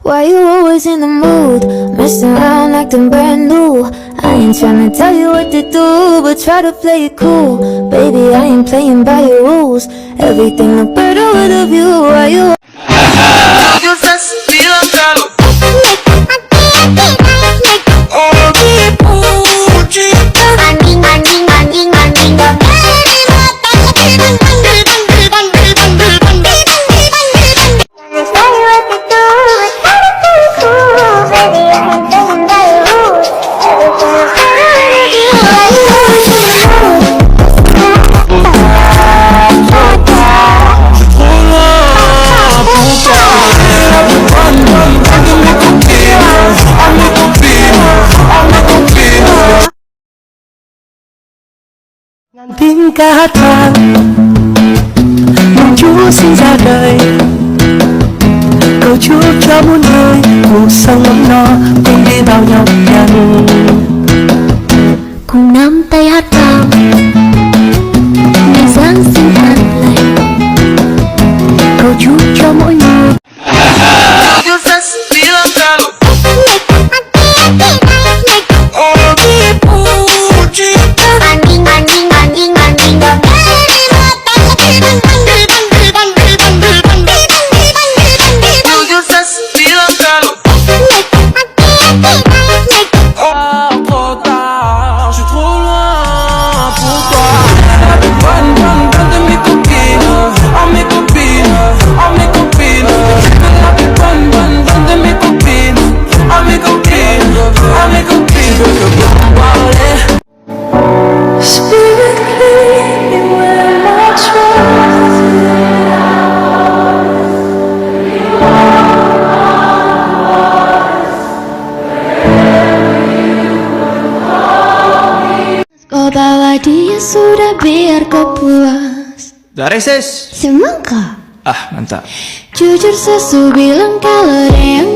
Why you always in the mood? Messing around acting brand new. I ain't tryna tell you what to do, but try to play it cool. Baby, I ain't playing by your rules. Everything look better with a view. Why you ngàn tiếng ca hát vang mong Chúa sinh ra đời, cầu chúc cho muôn người cuộc sống ấm no cùng đi bao nhọc nhằn, cùng nắm tay hát vang ngày Giáng sinh an lành, cầu chúc cho mỗi người. Kau bawa dia sudah biar kau puas. Dari sis. Semoga. Ah, mantap. Jujur sesu bilang kalau dia yang